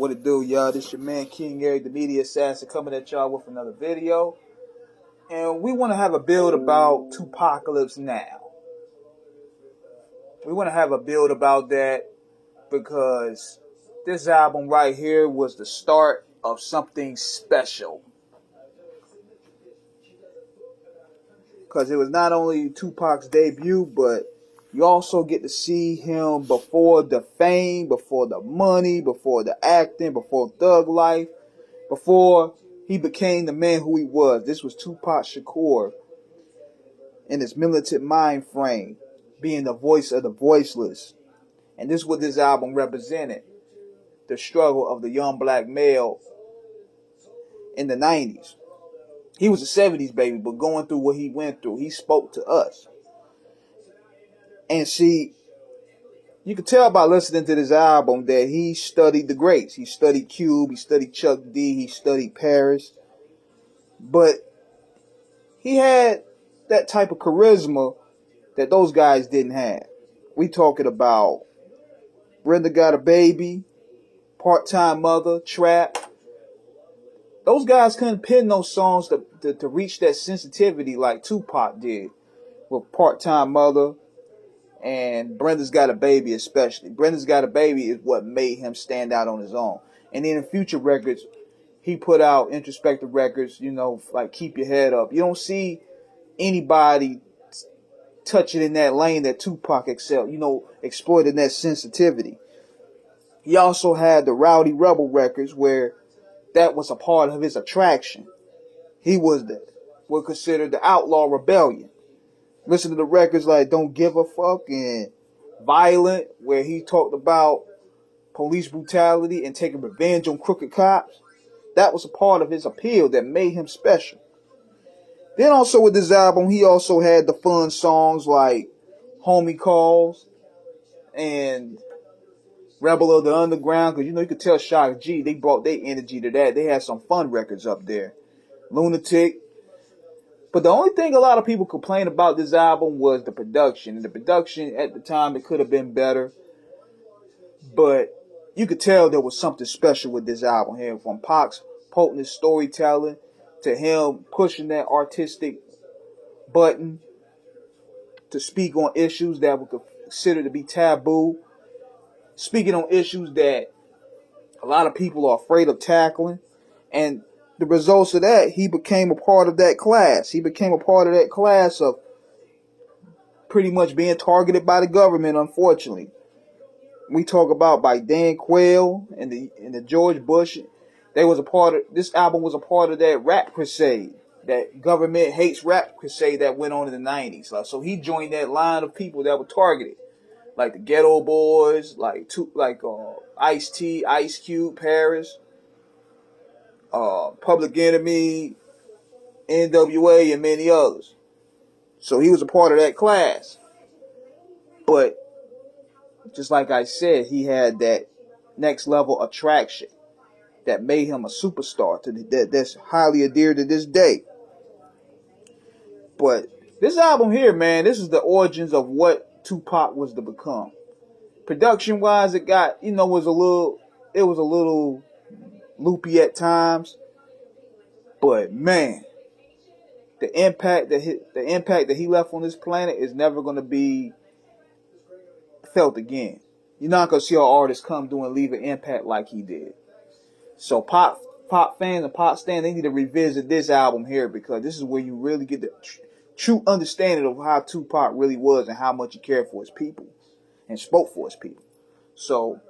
What it do, y'all? This your man King Eric, the media assassin, coming at y'all with another video. And we want to have a build about 2Pacalypse now. We want to have a build about that because this album right here was the start of something special. Because it was not only Tupac's debut, but you also get to see him before the fame, before the money, before the acting, before thug life, before he became the man who he was. This was Tupac Shakur in his militant mind frame, being the voice of the voiceless. And this is what this album represented. The struggle of the young black male in the 90s. He was a 70s baby, but going through what he went through, he spoke to us. And see, you can tell by listening to this album that he studied the greats. He studied Cube, he studied Chuck D, he studied Paris. But he had that type of charisma that those guys didn't have. We talking about Brenda Got a Baby, Part-Time Mother, Trap. Those guys couldn't pen those songs to reach that sensitivity like Tupac did with Part-Time Mother and Brenda's Got a Baby especially. Brenda's Got a Baby is what made him stand out on his own. And then in future records, he put out introspective records, you know, like Keep Your Head Up. You don't see anybody touching in that lane that Tupac excelled, you know, exploiting that sensitivity. He also had the Rowdy Rebel records where that was a part of his attraction. He was considered the Outlaw Rebellion. Listen to the records like Don't Give a Fuck and Violent, where he talked about police brutality and taking revenge on crooked cops. That was a part of his appeal that made him special. Then also with this album, he also had the fun songs like Homie Calls and Rebel of the Underground, because you know you could tell Shock G, they brought their energy to that. They had some fun records up there. Lunatic. But the only thing a lot of people complained about this album was the production. And the production at the time, it could have been better. But you could tell there was something special with this album here. From Pac's potent storytelling to him pushing that artistic button to speak on issues that were considered to be taboo. Speaking on issues that a lot of people are afraid of tackling. And the results of that, he became a part of that class. He became a part of that class of pretty much being targeted by the government, unfortunately. We talk about by Dan Quayle and the George Bush. They was a part of, this album was a part of that rap crusade, that government hates rap crusade that went on in the 90s. So he joined that line of people that were targeted. Like the Ghetto Boys, like Ice-T, Ice Cube, Paris, Public Enemy, NWA, and many others. So he was a part of that class. But just like I said, he had that next level attraction that made him a superstar that's highly adhered to this day. But this album here, man, this is the origins of what Tupac was to become. Production wise, it got, you know, was a little loopy at times. But man, the impact that he left on this planet is never gonna be felt again. You're not gonna see an artist come through and leave an impact like he did. So pop fans and pop stans, they need to revisit this album here, because this is where you really get the true understanding of how Tupac really was and how much he cared for his people and spoke for his people. So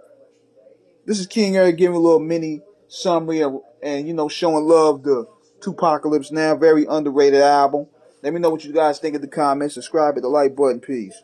this is King Eric giving a little mini summary and you know, showing love to 2Pacalypse now. Very underrated album. Let me know what you guys think in the comments. Subscribe, hit the like button. Peace.